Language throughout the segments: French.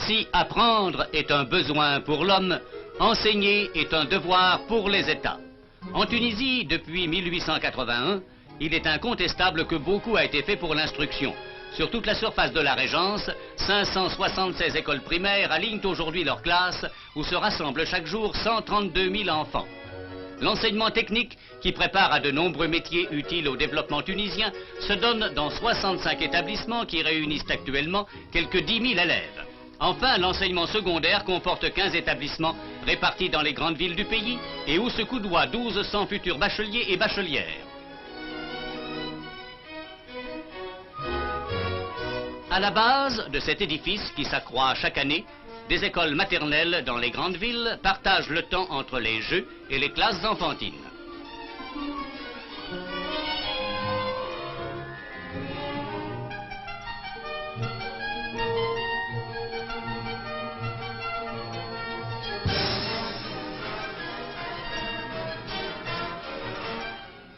Si apprendre est un besoin pour l'homme, enseigner est un devoir pour les États. En Tunisie, depuis 1881, il est incontestable que beaucoup a été fait pour l'instruction. Sur toute la surface de la Régence, 576 écoles primaires alignent aujourd'hui leurs classes où se rassemblent chaque jour 132 000 enfants. L'enseignement technique, qui prépare à de nombreux métiers utiles au développement tunisien, se donne dans 65 établissements qui réunissent actuellement quelques 10 000 élèves. Enfin, l'enseignement secondaire comporte 15 établissements répartis dans les grandes villes du pays et où se coudoient 1200 futurs bacheliers et bachelières. À la base de cet édifice qui s'accroît chaque année, des écoles maternelles dans les grandes villes partagent le temps entre les jeux et les classes enfantines.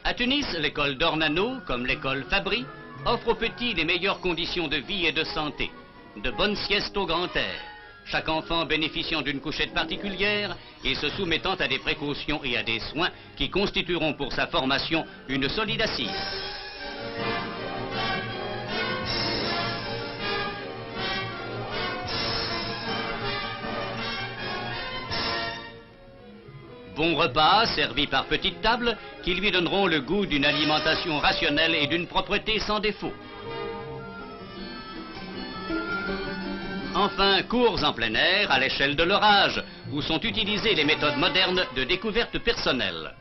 À Tunis, l'école d'Ornano, comme l'école Fabry, offre aux petits les meilleures conditions de vie et de santé, de bonnes siestes au grand air, chaque enfant bénéficiant d'une couchette particulière et se soumettant à des précautions et à des soins qui constitueront pour sa formation une solide assise. Bons repas servis par petites tables qui lui donneront le goût d'une alimentation rationnelle et d'une propreté sans défaut. Enfin, cours en plein air à l'échelle de leur âge, où sont utilisées les méthodes modernes de découverte personnelle.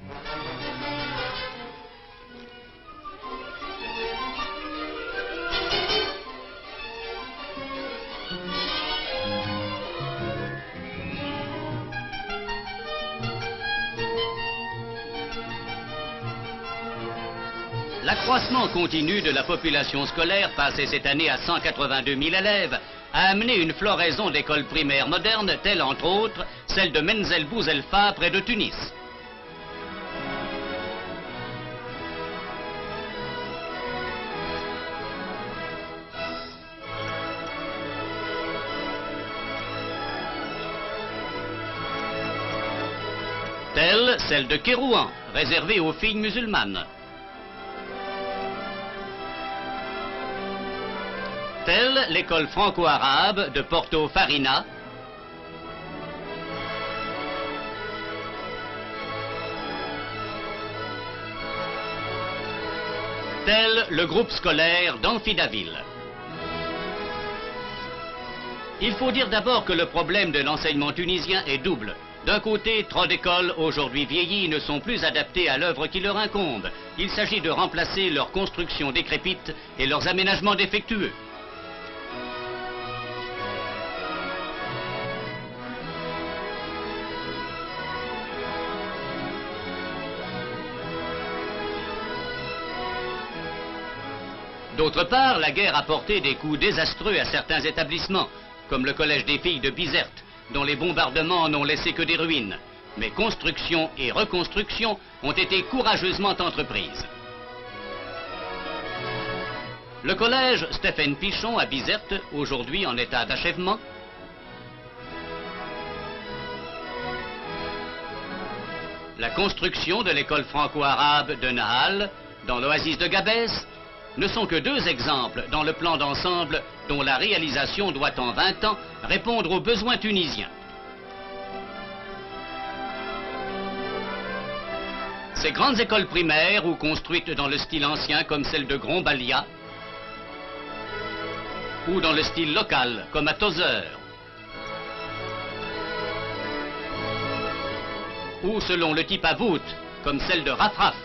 L'accroissement continu de la population scolaire, passée cette année à 182 000 élèves, a amené une floraison d'écoles primaires modernes, telles entre autres celle de Menzel Bouzelfa près de Tunis. Telle celle de Kérouan, réservée aux filles musulmanes. Telle l'école franco-arabe de Porto Farina. Tel le groupe scolaire d'Amphidaville. Il faut dire d'abord que le problème de l'enseignement tunisien est double. D'un côté, trop d'écoles aujourd'hui vieillies ne sont plus adaptées à l'œuvre qui leur incombe. Il s'agit de remplacer leurs constructions décrépites et leurs aménagements défectueux. D'autre part, la guerre a porté des coups désastreux à certains établissements, comme le collège des filles de Bizerte, dont les bombardements n'ont laissé que des ruines. Mais construction et reconstruction ont été courageusement entreprises. Le collège Stéphane Pichon à Bizerte, aujourd'hui en état d'achèvement, la construction de l'école franco-arabe de Nahal, dans l'oasis de Gabès, ne sont que deux exemples dans le plan d'ensemble dont la réalisation doit en 20 ans répondre aux besoins tunisiens. Ces grandes écoles primaires ou construites dans le style ancien comme celle de Grombalia ou dans le style local comme à Tozeur ou selon le type à voûte comme celle de Rafraf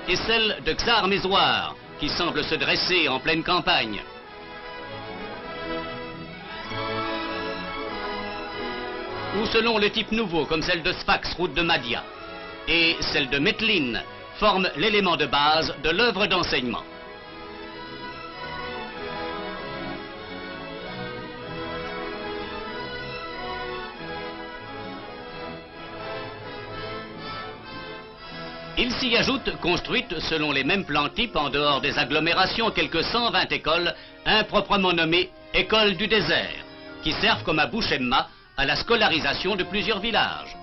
et celle de Xar-Mézoir, qui semble se dresser en pleine campagne. Ou selon le type nouveau, comme celle de Sfax, route de Madia. Et celle de Metlin, forme l'élément de base de l'œuvre d'enseignement. Il s'y ajoute, construites selon les mêmes plans types en dehors des agglomérations, quelques 120 écoles, improprement nommées écoles du désert. qui servent comme à Bouchemma à la scolarisation de plusieurs villages.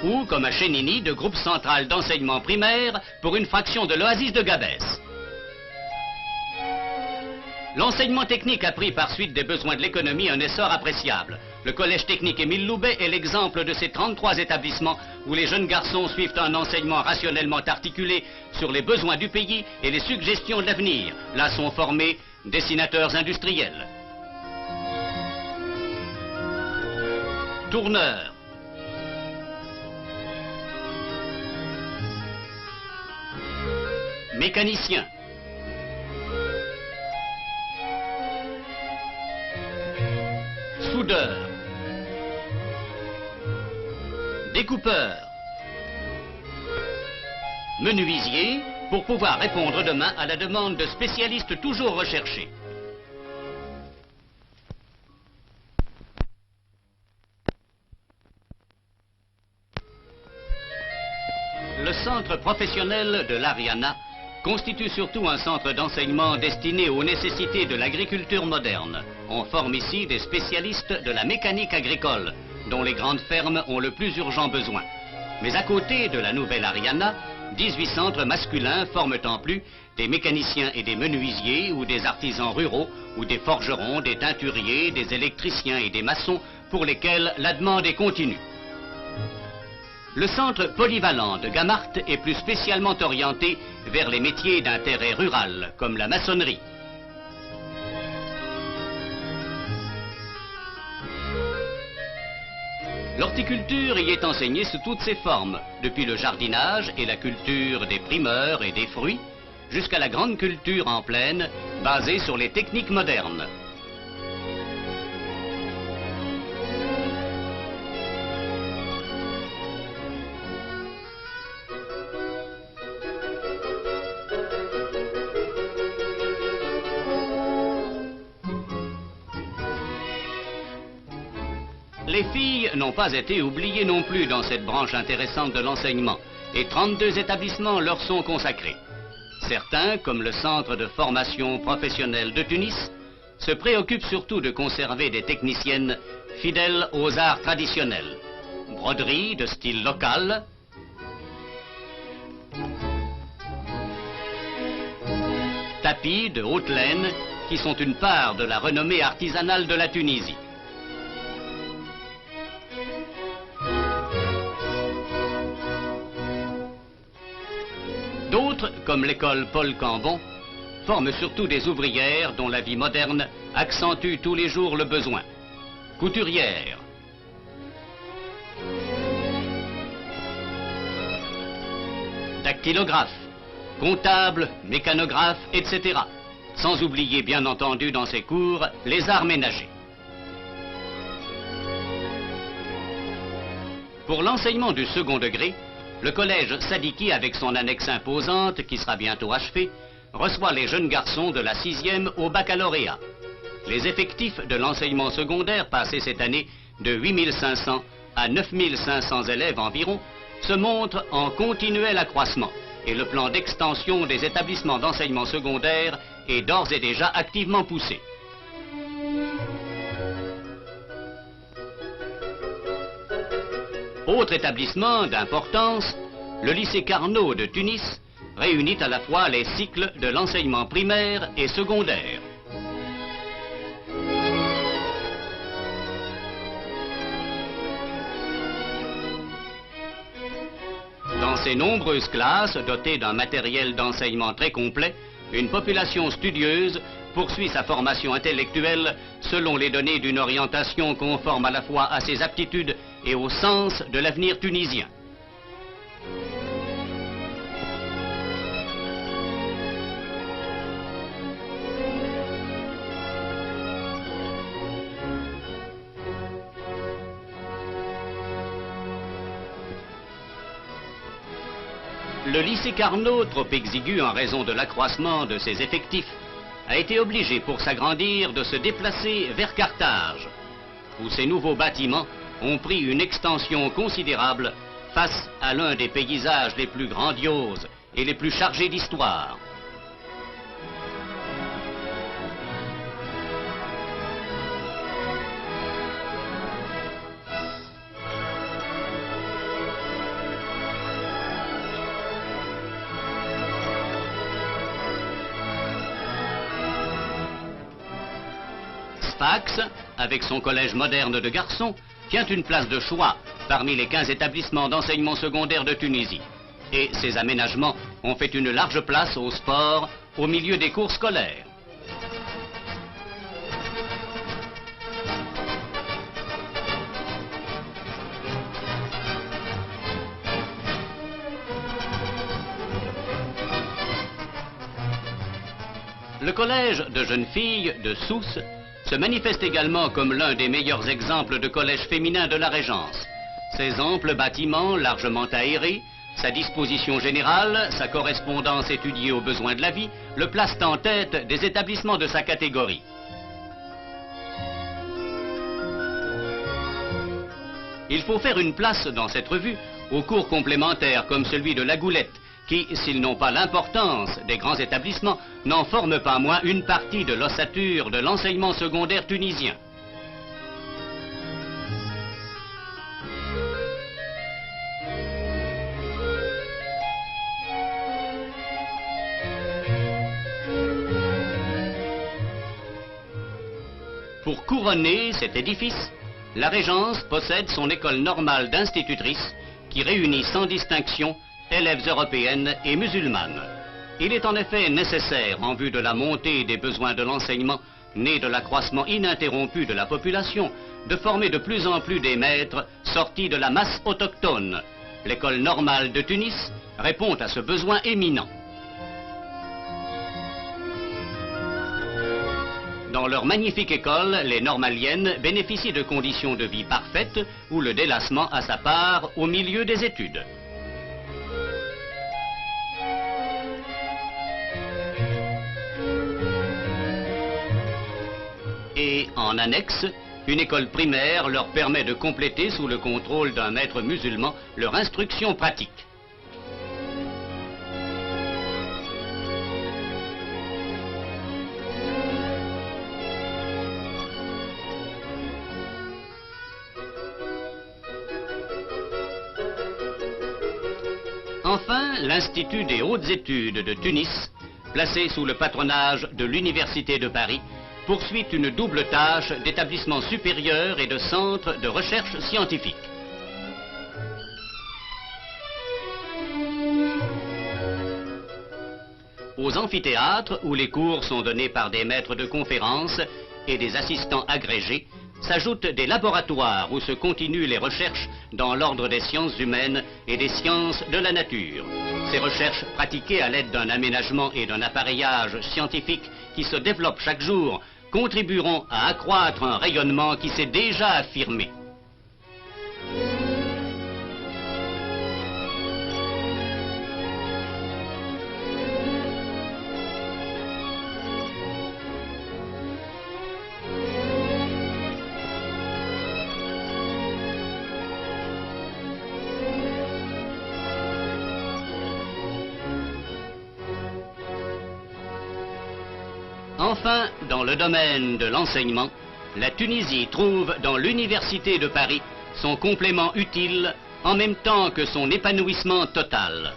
Ou comme à Chénini, de groupe central d'enseignement primaire pour une fraction de l'oasis de Gabès. L'enseignement technique a pris par suite des besoins de l'économie un essor appréciable. Le collège technique Émile Loubet est l'exemple de ces 33 établissements où les jeunes garçons suivent un enseignement rationnellement articulé sur les besoins du pays et les suggestions de l'avenir. Là sont formés dessinateurs industriels, tourneurs, mécaniciens, soudeurs, découpeurs, menuisiers, pour pouvoir répondre demain à la demande de spécialistes toujours recherchés. Le centre professionnel de l'Ariana constitue surtout un centre d'enseignement destiné aux nécessités de l'agriculture moderne. On forme ici des spécialistes de la mécanique agricole, dont les grandes fermes ont le plus urgent besoin. Mais à côté de la nouvelle Ariana, 18 centres masculins forment en plus des mécaniciens et des menuisiers, ou des artisans ruraux, ou des forgerons, des teinturiers, des électriciens et des maçons, pour lesquels la demande est continue. Le centre polyvalent de Gamart est plus spécialement orienté vers les métiers d'intérêt rural, comme la maçonnerie. L'horticulture y est enseignée sous toutes ses formes, depuis le jardinage et la culture des primeurs et des fruits, jusqu'à la grande culture en plaine, basée sur les techniques modernes. Les filles n'ont pas été oubliées non plus dans cette branche intéressante de l'enseignement, et 32 établissements leur sont consacrés. Certains, comme le Centre de formation professionnelle de Tunis, se préoccupent surtout de conserver des techniciennes fidèles aux arts traditionnels. Broderie de style local, tapis de haute laine, qui sont une part de la renommée artisanale de la Tunisie. D'autres, comme l'école Paul Cambon, forment surtout des ouvrières dont la vie moderne accentue tous les jours le besoin. Couturières, dactylographes, comptables, mécanographes, etc. Sans oublier bien entendu dans ces cours les arts ménagers. Pour l'enseignement du second degré, le collège Sadiki, avec son annexe imposante, qui sera bientôt achevée, reçoit les jeunes garçons de la 6e au baccalauréat. Les effectifs de l'enseignement secondaire, passés cette année de 8500 à 9500 élèves environ, se montrent en continuel accroissement, et le plan d'extension des établissements d'enseignement secondaire est d'ores et déjà activement poussé. Autre établissement d'importance, le lycée Carnot de Tunis réunit à la fois les cycles de l'enseignement primaire et secondaire. Dans ces nombreuses classes, dotées d'un matériel d'enseignement très complet, une population studieuse poursuit sa formation intellectuelle selon les données d'une orientation conforme à la fois à ses aptitudes et au sens de l'avenir tunisien. Le lycée Carnot, trop exigu en raison de l'accroissement de ses effectifs, a été obligé pour s'agrandir de se déplacer vers Carthage, où ces nouveaux bâtiments ont pris une extension considérable face à l'un des paysages les plus grandioses et les plus chargés d'histoire. Sfax, avec son collège moderne de garçons, tient une place de choix parmi les 15 établissements d'enseignement secondaire de Tunisie. Et ces aménagements ont fait une large place au sport au milieu des cours scolaires. Le collège de jeunes filles de Sousse se manifeste également comme l'un des meilleurs exemples de collège féminin de la Régence. Ses amples bâtiments largement aérés, sa disposition générale, sa correspondance étudiée aux besoins de la vie, le placent en tête des établissements de sa catégorie. Il faut faire une place dans cette revue aux cours complémentaires comme celui de la Goulette, qui, s'ils n'ont pas l'importance des grands établissements, n'en forment pas moins une partie de l'ossature de l'enseignement secondaire tunisien. Pour couronner cet édifice, la Régence possède son école normale d'institutrices qui réunit sans distinction élèves européennes et musulmanes. Il est en effet nécessaire, en vue de la montée des besoins de l'enseignement, né de l'accroissement ininterrompu de la population, de former de plus en plus des maîtres sortis de la masse autochtone. L'école normale de Tunis répond à ce besoin éminent. Dans leur magnifique école, les normaliennes bénéficient de conditions de vie parfaites où le délassement a sa part au milieu des études. Et en annexe, une école primaire leur permet de compléter sous le contrôle d'un maître musulman leur instruction pratique. Enfin, l'Institut des hautes études de Tunis, placé sous le patronage de l'Université de Paris, poursuit une double tâche d'établissement supérieur et de centre de recherche scientifique. Aux amphithéâtres, où les cours sont donnés par des maîtres de conférences et des assistants agrégés, s'ajoutent des laboratoires où se continuent les recherches dans l'ordre des sciences humaines et des sciences de la nature. Ces recherches pratiquées à l'aide d'un aménagement et d'un appareillage scientifique qui se développent chaque jour contribueront à accroître un rayonnement qui s'est déjà affirmé. Enfin, dans le domaine de l'enseignement, la Tunisie trouve dans l'Université de Paris son complément utile en même temps que son épanouissement total.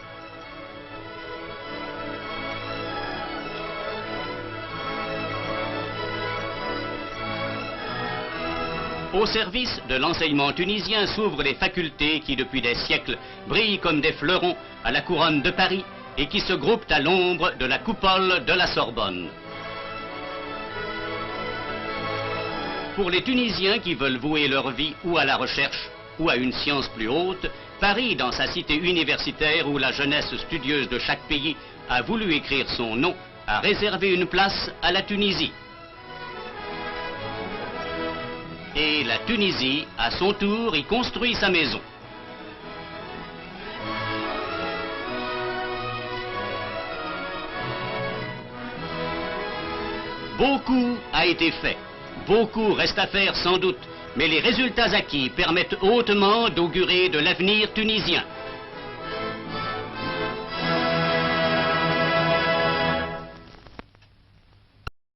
Au service de l'enseignement tunisien s'ouvrent les facultés qui, depuis des siècles, brillent comme des fleurons à la couronne de Paris et qui se groupent à l'ombre de la coupole de la Sorbonne. Pour les Tunisiens qui veulent vouer leur vie ou à la recherche ou à une science plus haute, Paris, dans sa cité universitaire où la jeunesse studieuse de chaque pays a voulu écrire son nom, a réservé une place à la Tunisie. Et la Tunisie, à son tour, y construit sa maison. Beaucoup a été fait. Beaucoup reste à faire sans doute, mais les résultats acquis permettent hautement d'augurer de l'avenir tunisien.